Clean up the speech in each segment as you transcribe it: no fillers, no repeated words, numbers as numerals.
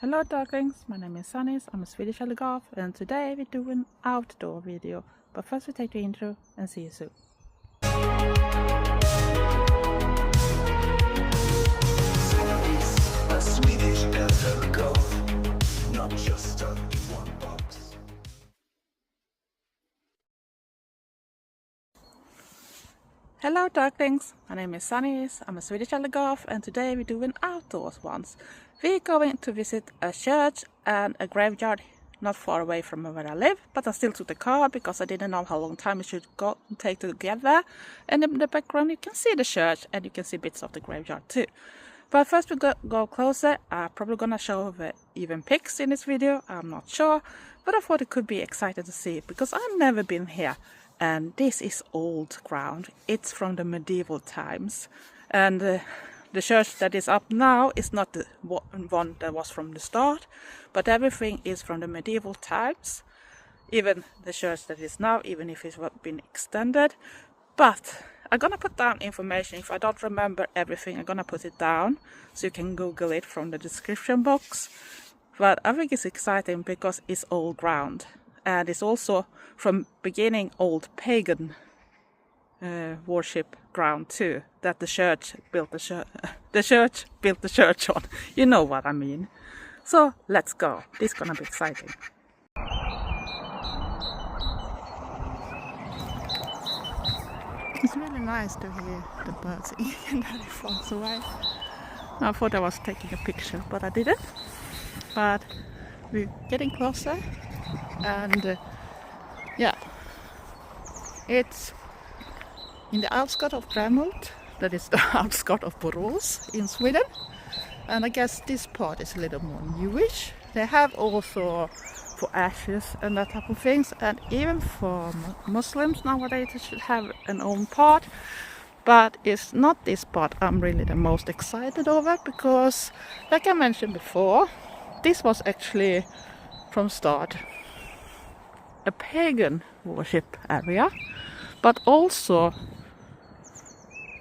Hello darklings, my name is Sunny, I'm a Swedish Allegorth, and today we do an outdoor video. But first we take the intro and see you soon. A Swedish Allegorth, not just a one box. Hello darklings, my name is Sunny, I'm a Swedish Allegorth, and today we do an outdoors ones. We're going to visit a church and a graveyard not far away from where I live, but I still took the car because I didn't know how long time it should take to get there. And in the background you can see the church and you can see bits of the graveyard too. But first we go closer. I'm probably gonna show even pics in this video, I'm not sure, but I thought it could be exciting to see because I've never been here. And this is old ground, it's from the medieval times, and the church that is up now is not the one that was from the start, but everything is from the medieval times. Even the church that is now, even if it's been extended. But I'm gonna put down information. If I don't remember everything, I'm gonna put it down so you can Google it from the description box. But I think it's exciting because it's old ground, and it's also from beginning old pagan worship ground too, that the church built the church on. You know what I mean. So let's go. This is gonna be exciting. It's really nice to hear the birds singing very far away. I thought I was taking a picture, but I didn't. But we're getting closer, and yeah, it's in the outskirts of Brämhult, that is the outskirts of Borås in Sweden. And I guess this part is a little more newish. They have also for ashes and that type of things, and even for Muslims nowadays they should have an own part. But it's not this part I'm really the most excited over, because like I mentioned before, this was actually from start a pagan worship area, but also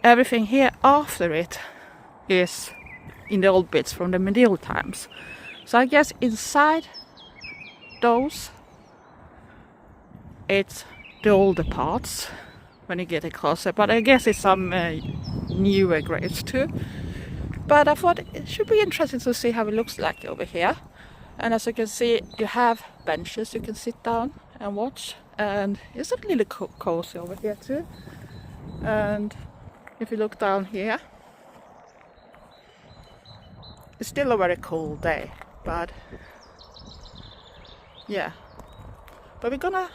everything here after it is in the old bits from the medieval times. So I guess inside those it's the older parts when you get it closer, but I guess it's some newer graves too. But I thought it should be interesting to see how it looks like over here. And as you can see, you have benches you can sit down and watch, and it's a little cozy over here too. And if you look down here, it's still a very cold day, but yeah. But we're gonna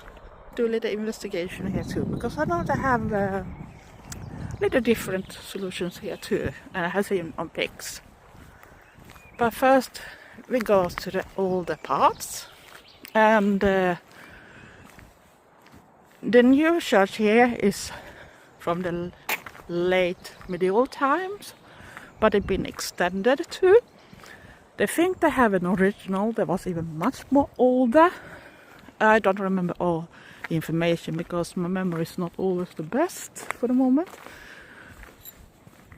do a little investigation here too, because I know they have little different solutions here too, and I have seen on pics. But first we go to the older parts, and the new church here is from the late medieval times, but it's been extended too. They think they have an original that was even much more older. I don't remember all the information because my memory is not always the best for the moment.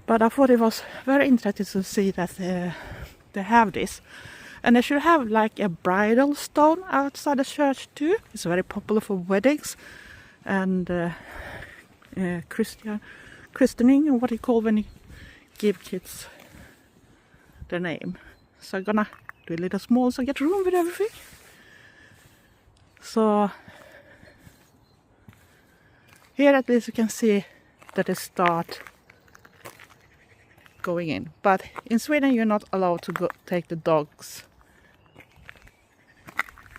But I thought it was very interesting to see that they have this. And they should have like a bridal stone outside the church too. It's very popular for weddings and christening, and what you call when you give kids the name. So I'm gonna do a little small so I get room with everything. So here at least you can see that they start going in. But in Sweden you're not allowed to take the dogs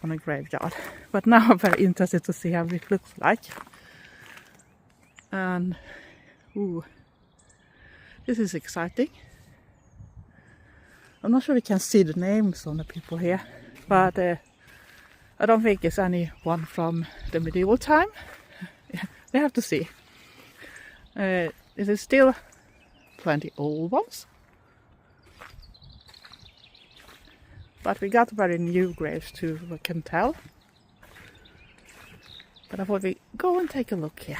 on a graveyard. But now I'm very interested to see how it looks like. And ooh, this is exciting. I'm not sure we can see the names on the people here, but I don't think it's anyone from the medieval time. We have to see. It is still plenty old ones, but we got very new graves too, we can tell. But I thought we go and take a look here.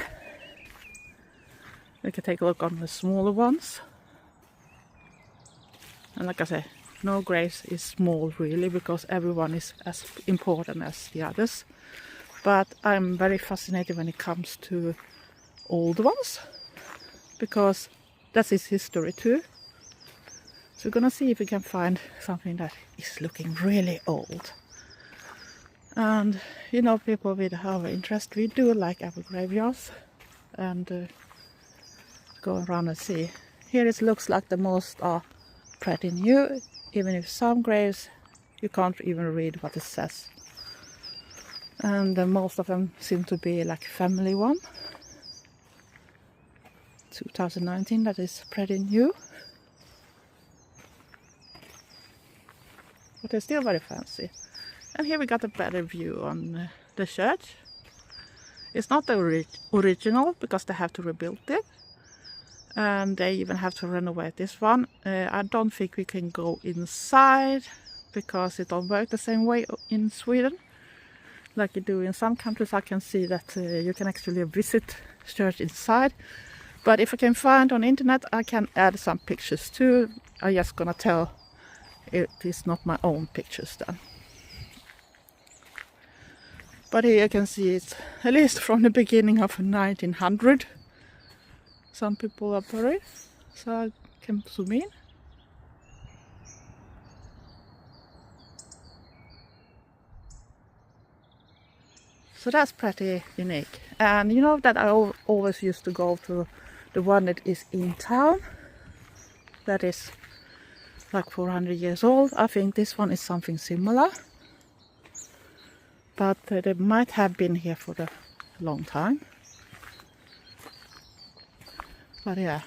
We can take a look on the smaller ones. And like I say, no graves is small really, because everyone is as important as the others. But I'm very fascinated when it comes to old ones, because that is history too. So we're gonna see if we can find something that is looking really old. And you know, people with our interest, we do like our graveyards and go around and see. Here it looks like the most are pretty new, even if some graves you can't even read what it says. And most of them seem to be like family one. 2019, that is pretty new. But they're still very fancy. And here we got a better view on the church. It's not the original, because they have to rebuild it. And they even have to renovate this one. I don't think we can go inside, because it don't work the same way in Sweden like you do in some countries. I can see that you can actually visit church inside. But if I can find on internet, I can add some pictures too. I'm just gonna tell it is not my own pictures then. But here you can see it at least from the beginning of 1900. Some people are buried, so I can zoom in. So that's pretty unique. And you know that I always used to go to the one that is in town. That is like 400 years old. I think this one is something similar. But they might have been here for a long time. But yeah.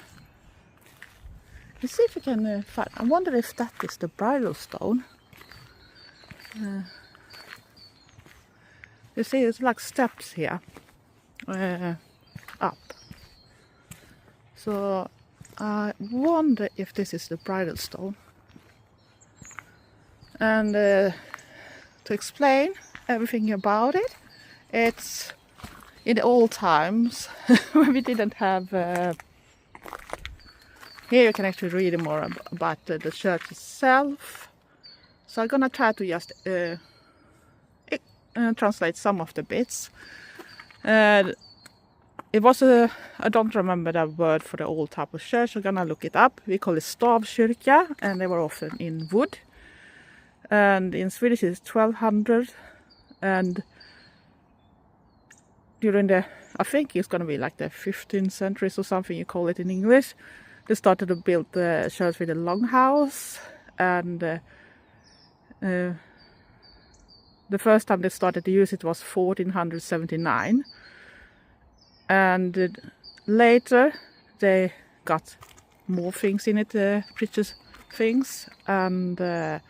Let's see if we can find. I wonder if that is the bridal stone. You see, it's like steps here up. So I wonder if this is the bridal stone. And to explain everything about it, it's in the old times when we didn't have. Here you can actually read more about the church itself. So I'm gonna try to just translate some of the bits. It was I don't remember the word for the old type of church. I'm gonna look it up. We call it stavkyrka, and they were often in wood. And in Swedish it's 1200. And during the, I think it's gonna be like the 15th century or something you call it in English, they started to build the church with a longhouse. And the first time they started to use it was 1479. And later they got more things in it, precious things, and they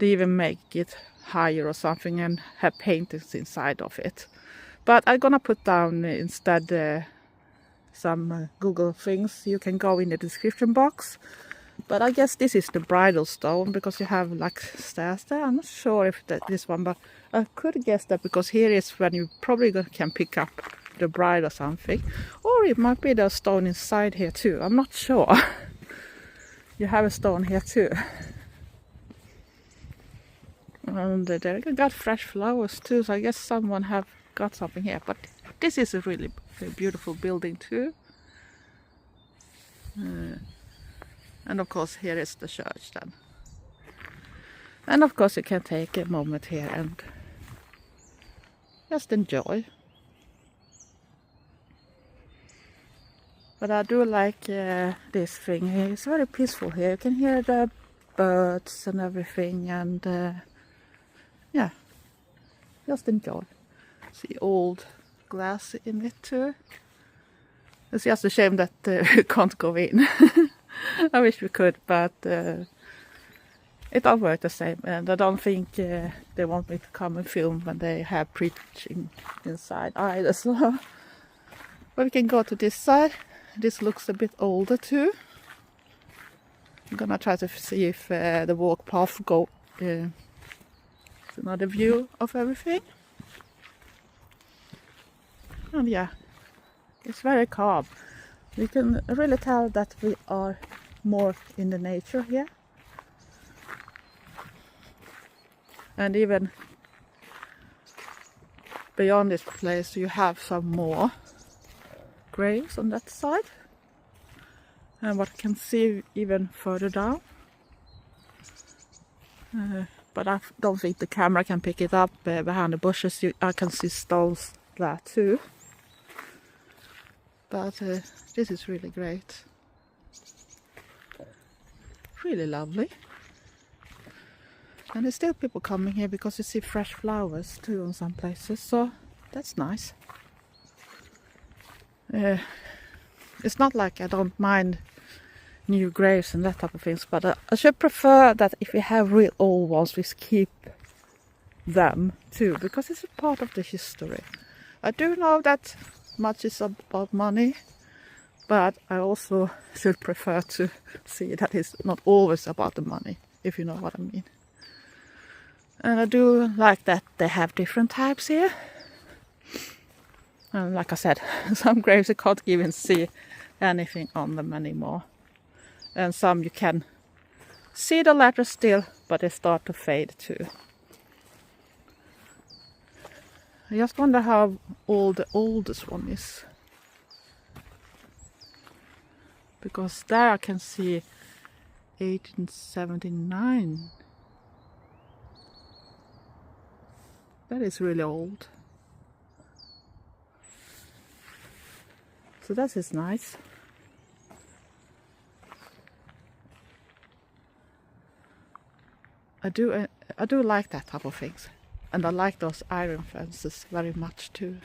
even make it higher or something and have paintings inside of it. But I'm gonna put down instead some Google things. You can go in the description box. But I guess this is the bridal stone, because you have like stairs there. I'm not sure if that this one, but I could guess that, because here is when you probably can pick up the bride or something. Or it might be the stone inside here too. I'm not sure. You have a stone here too. And they got fresh flowers too, so I guess someone have got something here. But this is a really beautiful building too. And of course here is the church then. And of course you can take a moment here and just enjoy. But I do like this thing here. It's very peaceful here. You can hear the birds and everything, and yeah, just enjoy. See old glass in it too. It's just a shame that we can't go in. I wish we could, but it don't work the same, and I don't think they want me to come and film when they have preaching inside either. So, but we can go to this side. This looks a bit older too. I'm gonna try to see if the walk path go. It's another view of everything, and yeah, it's very calm. You can really tell that we are more in the nature here. And even beyond this place you have some more graves on that side. And what I can see even further down. But I don't think the camera can pick it up. Behind the bushes I can see stones there too. But this is really great. Really lovely. And there's still people coming here because you see fresh flowers too in some places, so that's nice. It's not like I don't mind new graves and that type of things, but I should prefer that if we have real old ones, we keep them too, because it's a part of the history. I do know that much is about money, but I also should prefer to see that it's not always about the money, if you know what I mean. And I do like that they have different types here. And like I said, some graves you can't even see anything on them anymore. And some you can see the letters still, but they start to fade too. I just wonder how old the oldest one is. Because there I can see 1879. That is really old. So that is nice. I do like that type of things. And I like those iron fences very much too.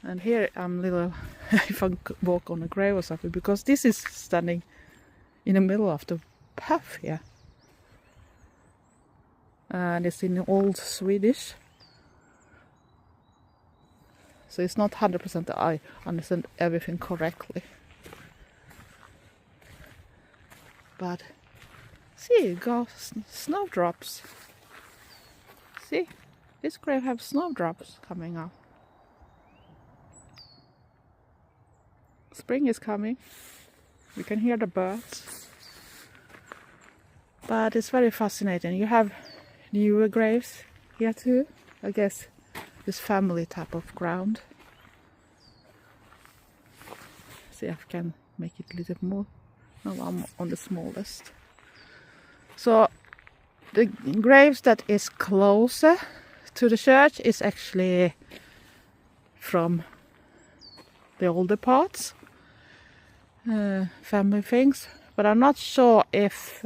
And here I'm little, if I walk on a grave or something, because this is standing in the middle of the path here. And it's in old Swedish. So it's not 100% that I understand everything correctly. But see, you got snowdrops. See, this grave has snowdrops coming up. Spring is coming. We can hear the birds. But it's very fascinating. You have newer graves here too. I guess this family type of ground. See if I can make it a little more. No, I'm on the smallest. So the graves that is closer to the church is actually from the older parts, family things. But I'm not sure if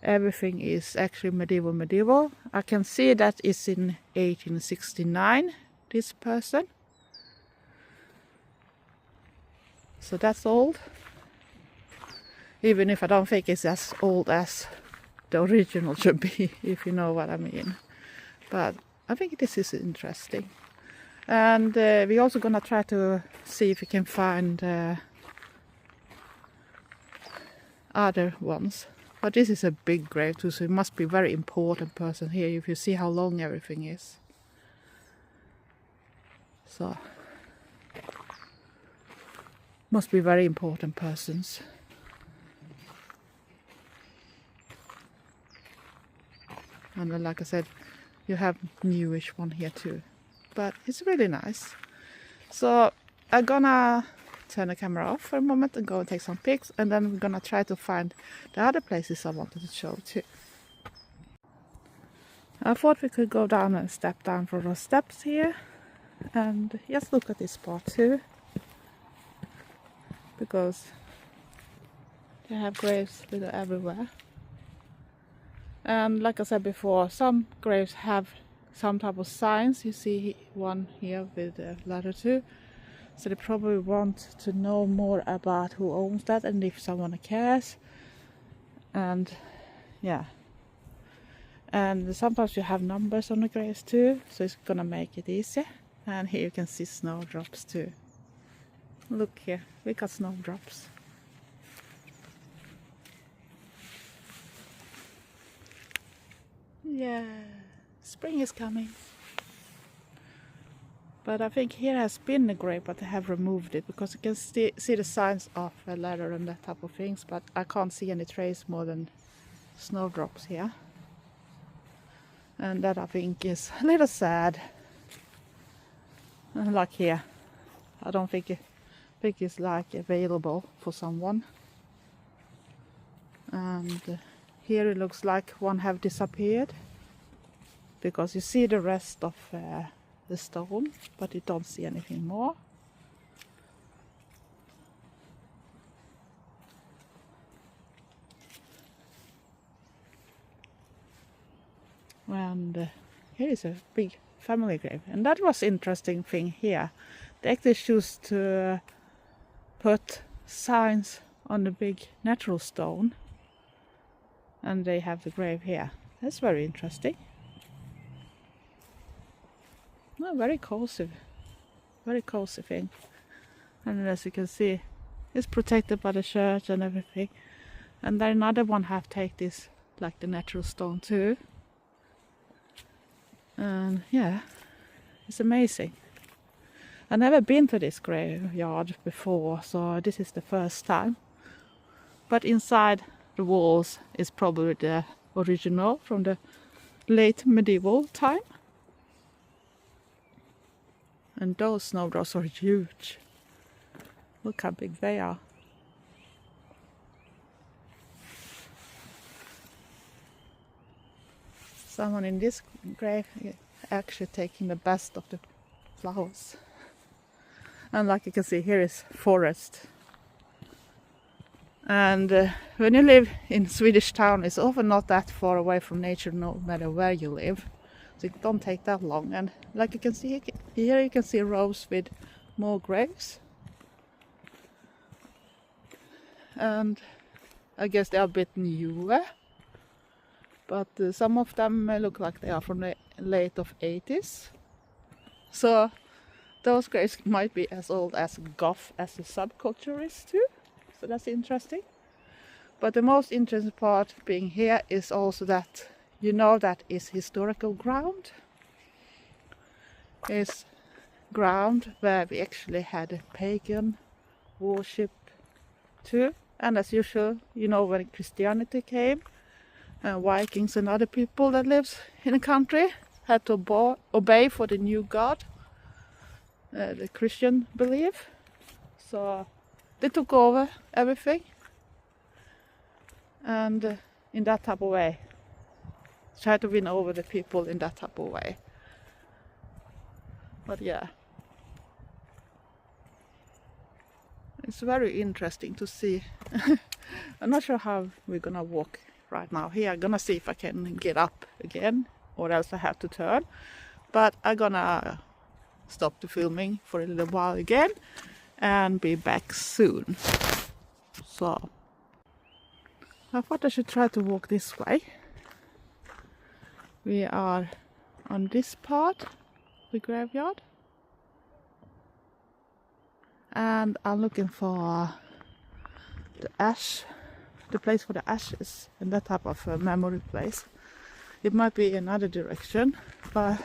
everything is actually medieval. I can see that it's in 1869, this person. So that's old. Even if I don't think it's as old as the original should be, if you know what I mean. But I think this is interesting. And we're also gonna try to see if we can find other ones. But this is a big grave too, so it must be a very important person here if you see how long everything is. So, must be very important persons. And then, like I said, you have newish one here too. But it's really nice. So I'm gonna turn the camera off for a moment and go and take some pics, and then we're gonna try to find the other places I wanted to show too. I thought we could go down and step down for those steps here and just look at this spot too, because they have graves little everywhere. And like I said before, some graves have some type of signs. You see one here with a letter too. So they probably want to know more about who owns that and if someone cares. And yeah. And sometimes you have numbers on the graves too, so it's gonna make it easier. And here you can see snowdrops too. Look here, we got snowdrops. Yeah, spring is coming. But I think here has been a grave, but they have removed it because you can see the signs of a ladder and that type of things, but I can't see any trace more than snowdrops here. And that I think is a little sad. Like here, I don't think it's like available for someone. And here it looks like one have disappeared, because you see the rest of the stone, but you don't see anything more. And here is a big family grave, and that was interesting thing here. They actually choose to put signs on the big natural stone, and they have the grave here. That's very interesting. Oh, very cozy thing. And as you can see, it's protected by the church and everything. And then another one have take this like the natural stone too. And yeah, it's amazing. I've never been to this graveyard before, so this is the first time. But inside the walls is probably the original from the late medieval time. And those snowdrops are huge. Look how big they are. Someone in this grave is actually taking the best of the flowers. And like you can see, here is forest. And when you live in Swedish town, it's often not that far away from nature, no matter where you live. So it don't take that long. And like you can see here, you can see rows with more graves. And I guess they are a bit newer. But some of them look like they are from the late of 80s. So those graves might be as old as goth as the subculture is too. So that's interesting. But the most interesting part being here is also that you know that is historical ground. It's ground where we actually had a pagan worship too. And as usual, you know, when Christianity came, Vikings and other people that lives in the country had to obey for the new god, the Christian belief. So they took over everything, and in that type of way, try to win over the people in that type of way. But yeah, it's very interesting to see. I'm not sure how we're gonna walk right now here. I'm gonna see if I can get up again, or else I have to turn. But I'm gonna stop the filming for a little while again and be back soon. So I thought I should try to walk this way. We are on this part, the graveyard, and I'm looking for the place for the ashes, and that type of memory place. It might be another direction, but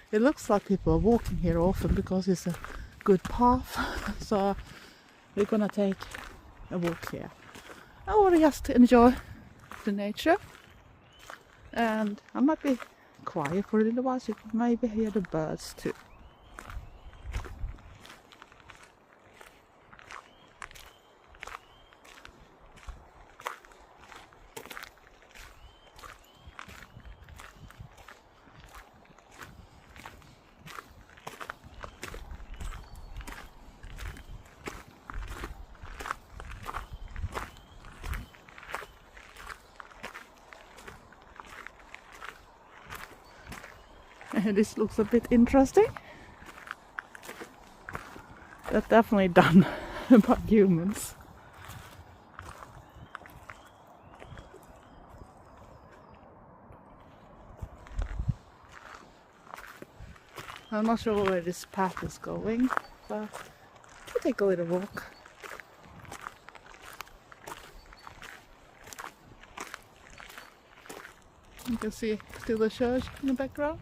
it looks like people are walking here often because it's a good path. So we're gonna take a walk here. I want to just enjoy the nature, and I might be quiet for a little while, so you can maybe hear the birds too. This looks a bit interesting. That's definitely done by humans. I'm not sure where this path is going, but we'll take a little walk. You can see still the church in the background.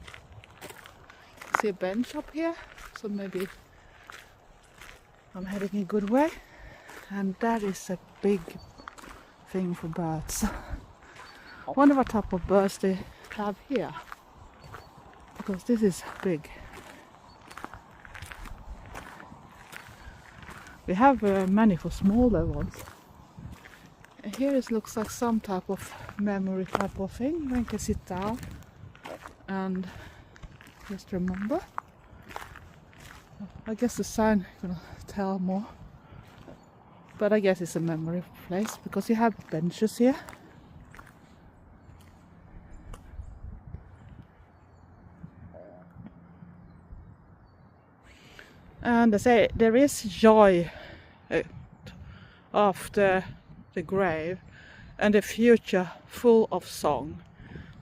See a bench up here, so maybe I'm heading a good way. And that is a big thing for birds. I wonder what type of birds they have here. because this is big. We have many for smaller ones. And here it looks like some type of memory type of thing. One can sit down and just remember. I guess the sign gonna tell more. But I guess it's a memory place because you have benches here. And they say there is joy after the grave and the future full of song.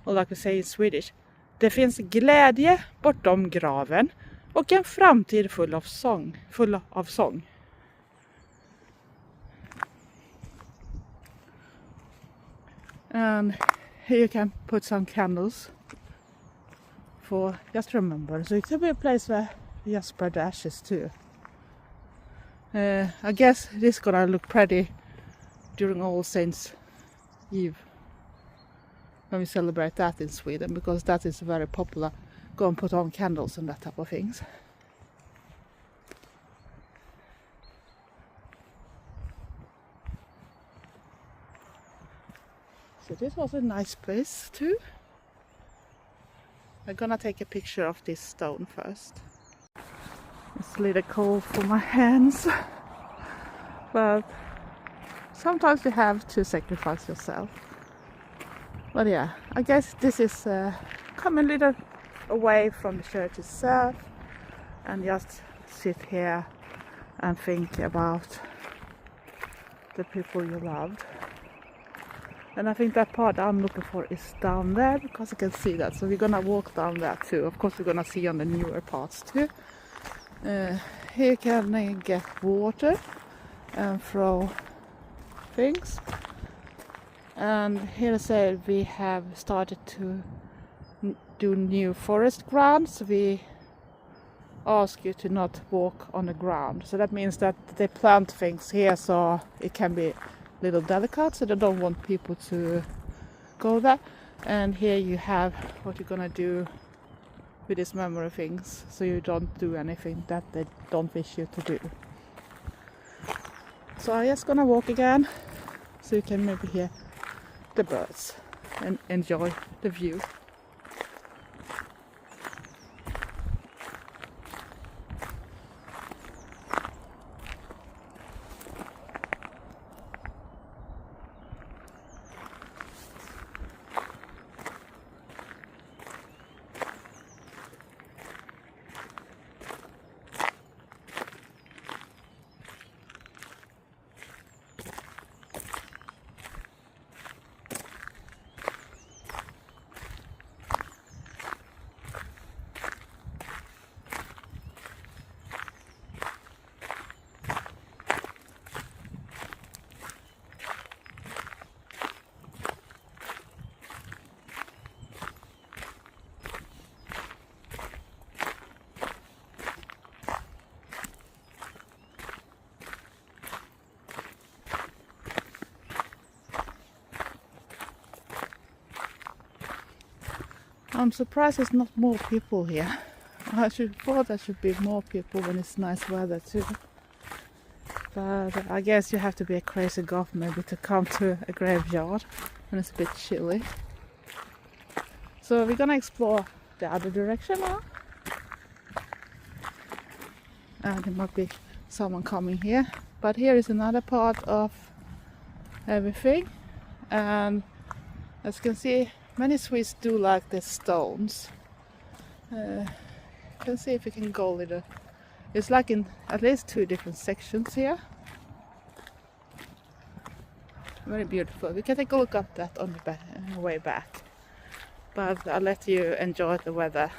Och like we say in Swedish, det finns glädje bortom graven och en framtid full av sång. And here you can put some candles for just remember. So it could be a place where you just spread the ashes too. I guess this is gonna look pretty during All Saints Eve when we celebrate that in Sweden, because that is very popular. Go and put on candles and that type of things. So this was a nice place too. I'm gonna take a picture of this stone first. It's a little cold for my hands, but sometimes you have to sacrifice yourself. But yeah, I guess this is come a little away from the church itself and just sit here and think about the people you loved. And I think that part I'm looking for is down there, because I can see that. So we're gonna walk down there too. Of course we're gonna see on the newer parts too. Here can I get water and throw things. And here I said we have started to do new forest grounds. We ask you to not walk on the ground. So that means that they plant things here so it can be little delicate, so they don't want people to go there. And here you have what you're gonna do with these memory things, so you don't do anything that they don't wish you to do. So I'm just gonna walk again so you can maybe hear the birds and enjoy the view. I'm surprised there's not more people here. I thought there should be more people when it's nice weather too. But I guess you have to be a crazy goth maybe to come to a graveyard when it's a bit chilly. So we're gonna explore the other direction now. And there might be someone coming here. But here is another part of everything. And as you can see, many Swedes do like the stones. You can see if we can go a little. It's like in at least 2 different sections here. Very beautiful. We can take a look at that on the way back. But I'll let you enjoy the weather,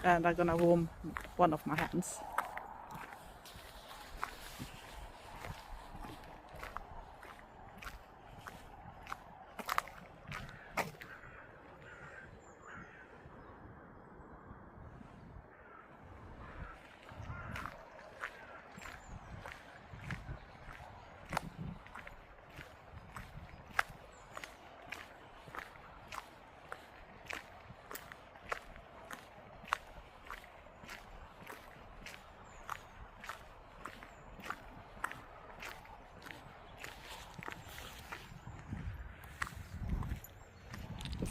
and I'm gonna warm one of my hands.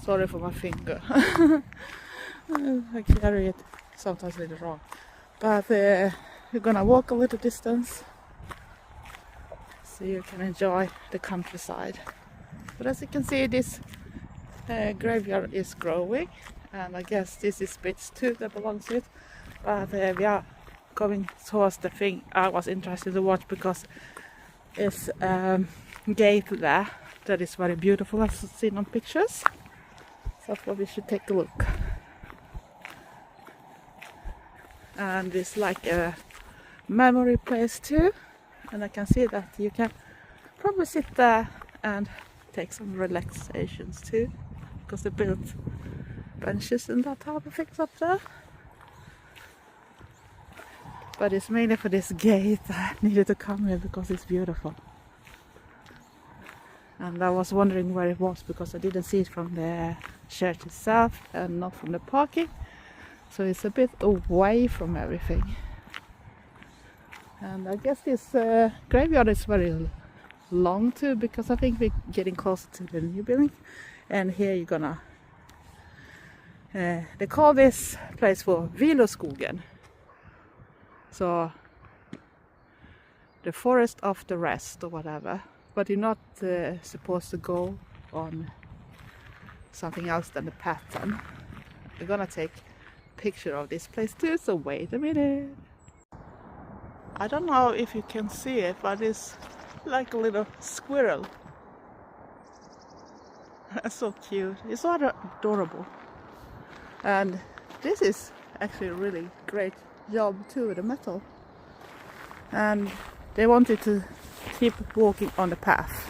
Sorry for my finger. I carry it sometimes a little wrong. But we're gonna walk a little distance so you can enjoy the countryside. But as you can see, this graveyard is growing, and I guess this is bits too that belongs to it. But we are going towards the thing I was interested to watch, because it's a gate there that is very beautiful, as you've seen on pictures. So I thought we should take a look. And it's like a memory place too, and I can see that you can probably sit there and take some relaxations too, because they built benches and that type of things up there. But it's mainly for this gate I needed to come here, because it's beautiful. And I was wondering where it was, because I didn't see it from the church itself and not from the parking. So it's a bit away from everything. And I guess this graveyard is very long too, because I think we're getting closer to the new building. And here you're gonna they call this place for Viloskogen, so the forest of the rest or whatever. But you're not supposed to go on something else than the pattern. We're gonna take a picture of this place too, so wait a minute. I don't know if you can see it, but it's like a little squirrel. That's so cute. It's so adorable. And this is actually a really great job too with the metal. And they wanted to keep walking on the path.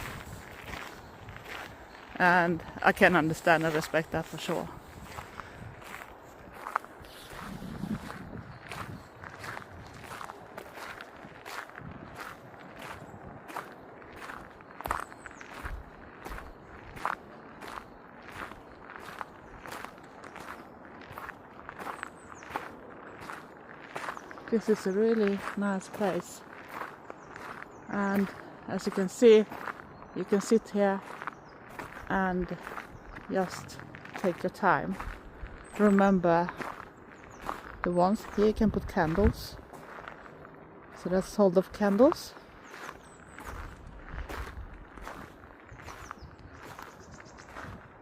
And I can understand and respect that for sure. This is a really nice place, and as you can see, you can sit here and just take your time. Remember the ones here, you can put candles, so that's hold of candles.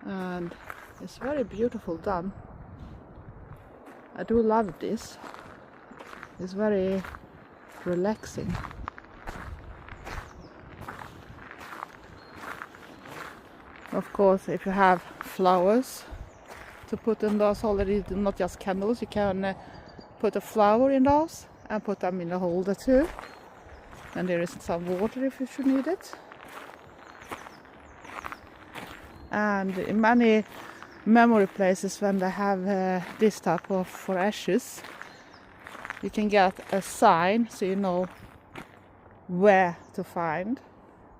And it's very beautiful done. I do love this. It's very relaxing. Of course, if you have flowers to put in those already, not just candles, you can put a flower in those and put them in the holder too. And there is some water if you should need it. And in many memory places, when they have this type of for ashes, you can get a sign so you know where to find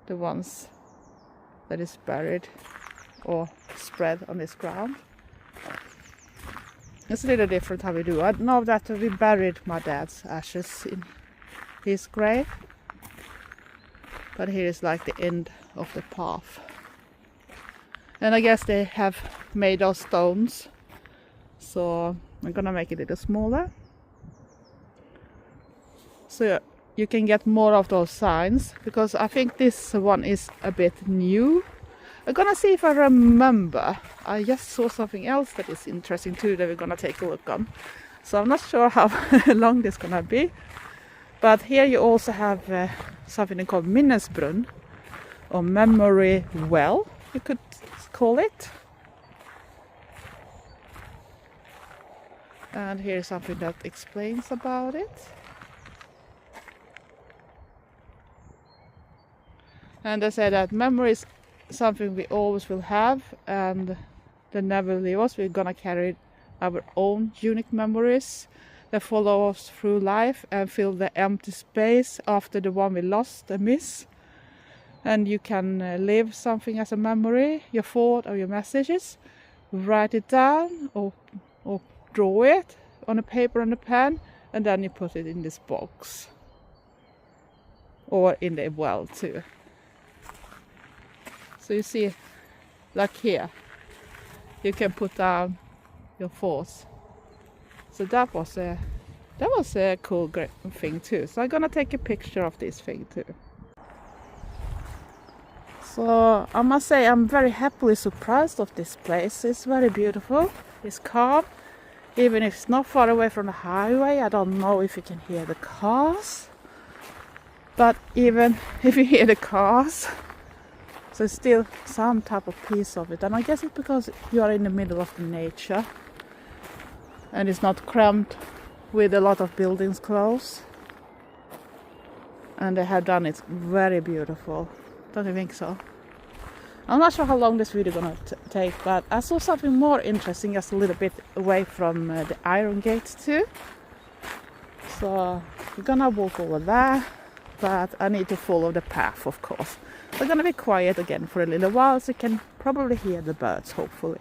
the ones that is buried or spread on this ground. It's a little different how we do. I know that we buried my dad's ashes in his grave, but here is like the end of the path. And I guess they have made those stones, so I'm gonna make it a little smaller, so you can get more of those signs, because I think this one is a bit new. I'm gonna see if I remember. I just saw something else that is interesting too that we're gonna take a look on. So I'm not sure how long this is gonna be. But here you also have something called minnesbrunn, or memory well, you could call it. And here's something that explains about it. And they say that memory is something we always will have, and they never leave us. We're gonna carry our own unique memories that follow us through life and fill the empty space after the one we lost and miss. And you can leave something as a memory, your thought or your messages, write it down or draw it on a paper and a pen, and then you put it in this box or in the well too. So you see, like here, you can put down your thoughts. So that was a cool thing too. So I'm gonna take a picture of this thing too. So I must say I'm very happily surprised of this place. It's very beautiful. It's calm. Even if it's not far away from the highway, I don't know if you can hear the cars. But even if you hear the cars, so it's still some type of piece of it. And I guess it's because you are in the middle of the nature. And it's not cramped with a lot of buildings close. And they have done it very beautiful. Don't you think so? I'm not sure how long this video is gonna take, but I saw something more interesting just a little bit away from the iron gates too. So we're gonna walk over there, but I need to follow the path, of course. We're gonna be quiet again for a little while, so you can probably hear the birds, hopefully.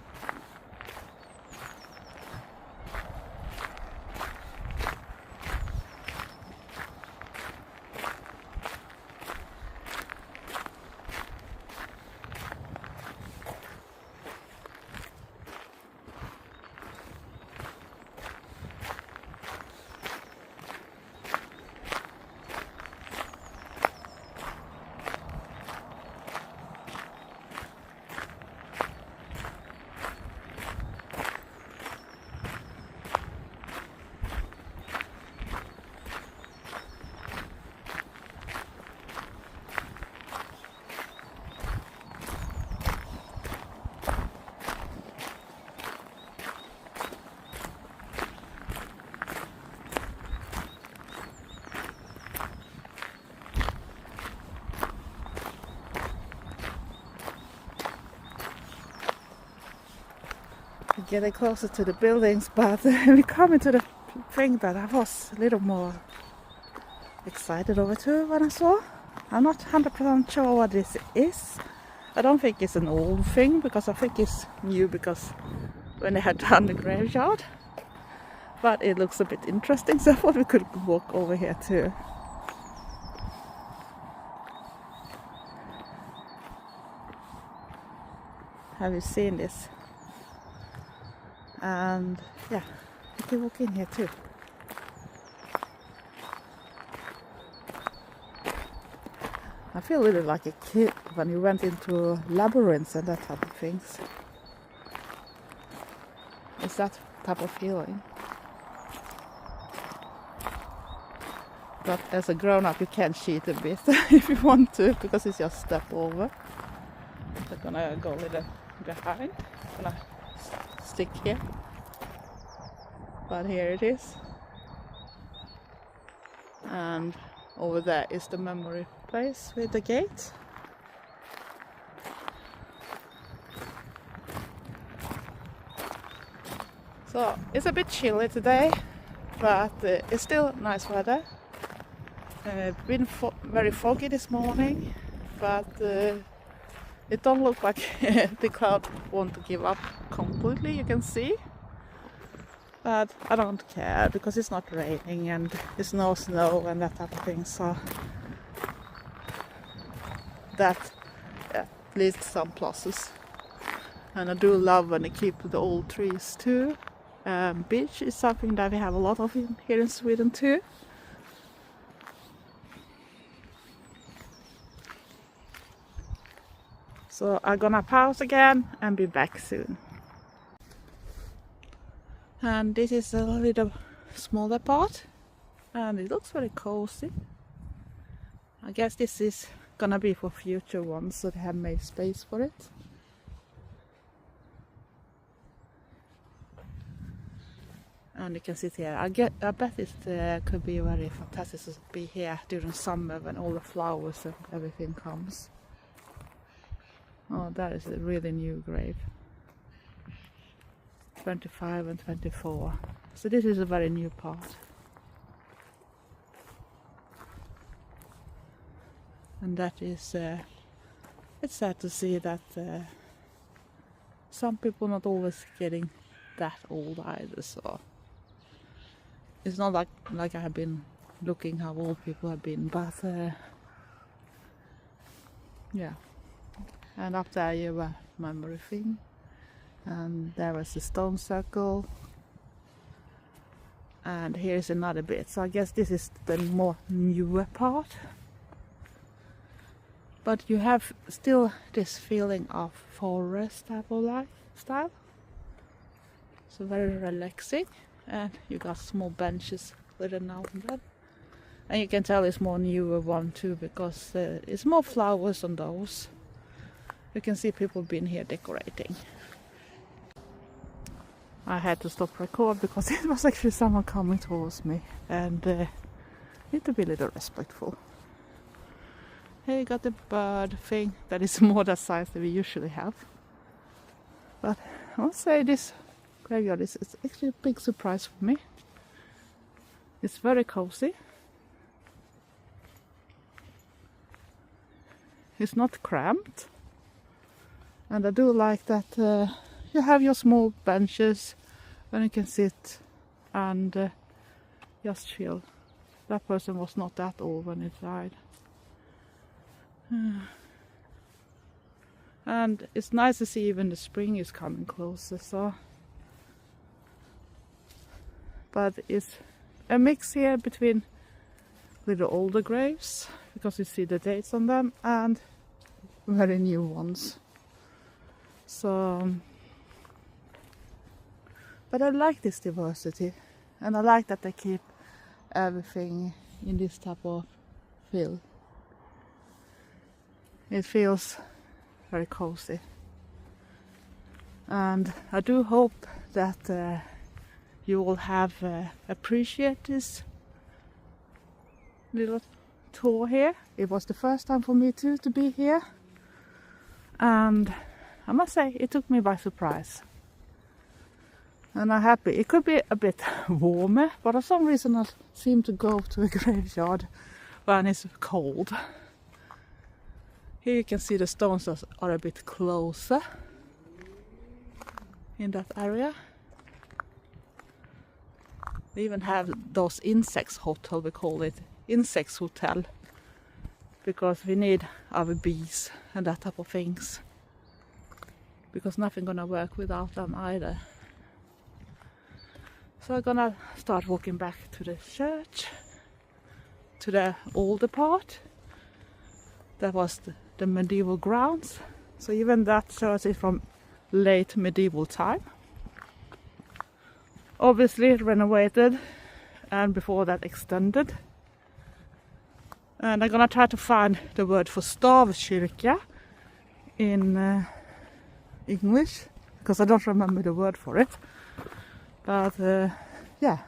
Getting closer to the buildings, but we come into the thing that I was a little more excited over too when I saw. I'm not 100% sure what this is. I don't think it's an old thing, because I think it's new because when they had done the graveyard. But it looks a bit interesting, so I thought we could walk over here too. Have you seen this? And yeah, you can walk in here too. I feel a little like a kid when you went into labyrinths and that type of things. It's that type of feeling. But as a grown-up you can cheat a bit if you want to, because it's just step over. I'm gonna go a little behind. Gonna stick here, but here it is, and over there is the memory place with the gate. So it's a bit chilly today, but it's still nice weather. Been very foggy this morning, but it don't look like the cloud want to give up completely, you can see. But I don't care, because it's not raining and it's no snow and that type of thing, so that at least some pluses. And I do love when they keep the old trees too. Beech is something that we have a lot of here in Sweden too. So I'm gonna pause again and be back soon. And this is a little smaller part, and it looks very cozy. I guess this is gonna be for future ones, so they have made space for it. And you can sit here. I bet it could be very fantastic to be here during summer when all the flowers and everything comes. Oh, that is a really new grave. 25 and 24. So this is a very new part. And that is, it's sad to see that some people not always getting that old either, so it's not like I have been looking how old people have been, but yeah. And up there you have a memory thing. And there was a stone circle. And here's another bit. So I guess this is the more newer part. But you have still this feeling of forest type of lifestyle. So very relaxing. And you got small benches little now and then. And you can tell it's more newer one too, because it's more flowers on those. You can see people been here decorating. I had to stop record because it was actually someone coming towards me, and need to be a little respectful. Here you got the bird thing that is more the size that we usually have. But I must say this graveyard is actually a big surprise for me. It's very cozy. It's not cramped. And I do like that you have your small benches and you can sit and just chill. That person was not that old when he died. And it's nice to see even the spring is coming closer, so. But it's a mix here between little older graves, because you see the dates on them, and very new ones. So, but I like this diversity, and I like that they keep everything in this type of feel. It feels very cozy, and I do hope that you will have appreciate this little tour here. It was the first time for me too to be here, and I must say it took me by surprise. And I'm happy. It could be a bit warmer, but for some reason I seem to go to a graveyard when it's cold. Here you can see the stones are a bit closer in that area. They even have those insects hotel, we call it insects hotel, because we need our bees and that type of things, because nothing gonna work without them either. So I'm gonna start walking back to the church, to the older part. That was the medieval grounds. So even that church is from late medieval time. Obviously renovated, and before that extended. And I'm gonna try to find the word for stavkyrka in English, because I don't remember the word for it. But yeah,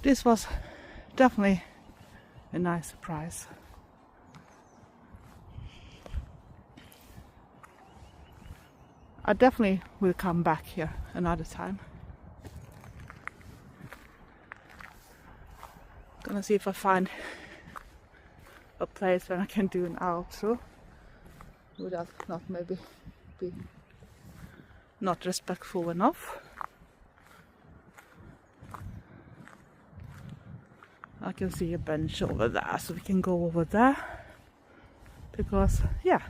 this was definitely a nice surprise. I definitely will come back here another time. Gonna see if I find a place where I can do an outro without not maybe be not respectful enough. I can see a bench over there, so we can go over there. Because yeah,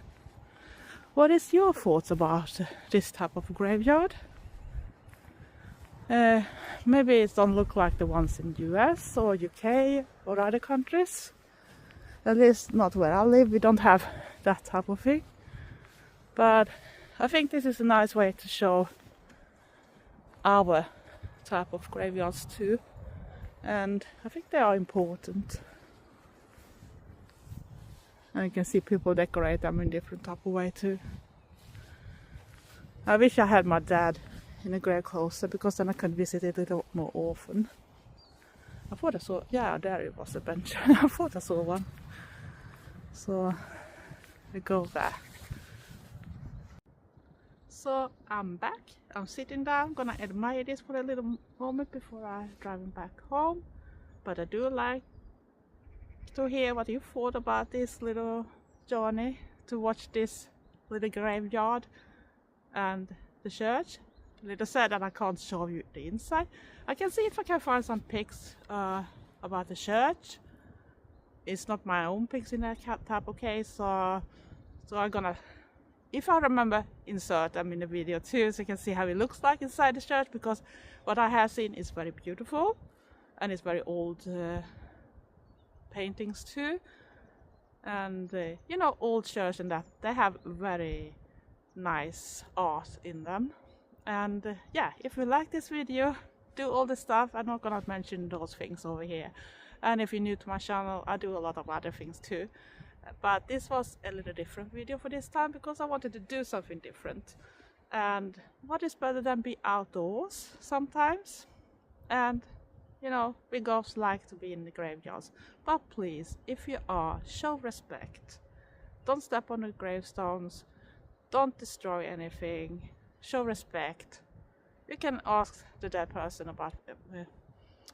what is your thoughts about this type of graveyard? Maybe it don't look like the ones in US or UK or other countries. At least not where I live, we don't have that type of thing. But I think this is a nice way to show our type of graveyards too. And I think they are important. And you can see people decorate them in different type of way too. I wish I had my dad in a grave closer, because then I could visit it a little more often. I thought I saw, yeah, there it was a bench. I thought I saw one. So we go there. So I'm back. I'm sitting down, gonna admire this for a little moment before I'm driving back home. But I do like to hear what you thought about this little journey to watch this little graveyard and the church. A little sad that I can't show you the inside. I can see if I can find some pics about the church. It's not my own pics in that type of case, so I'm gonna if I remember, insert them in the video too, so you can see how it looks like inside the church, because what I have seen is very beautiful and it's very old paintings too. And you know, old church and that, they have very nice art in them. And yeah, if you like this video, do all the stuff. I'm not gonna mention those things over here. And if you're new to my channel, I do a lot of other things too. But this was a little different video for this time, because I wanted to do something different. And what is better than be outdoors sometimes? And you know, we goths like to be in the graveyards. But please, if you are, show respect. Don't step on the gravestones. Don't destroy anything. Show respect. You can ask the dead person about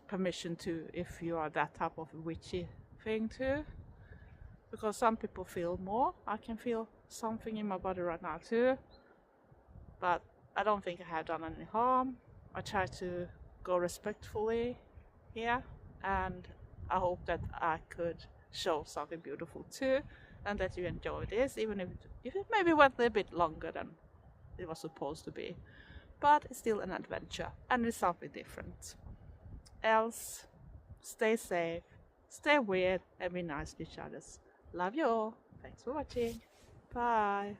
permission too, if you are that type of witchy thing too. Because some people feel more. I can feel something in my body right now too. But I don't think I have done any harm. I try to go respectfully here, and I hope that I could show something beautiful too, and that you enjoy this, even if it maybe went a little bit longer than it was supposed to be. But it's still an adventure, and it's something different. Else, stay safe, stay weird, and be nice to each other. Love you all. Thanks for watching. Bye.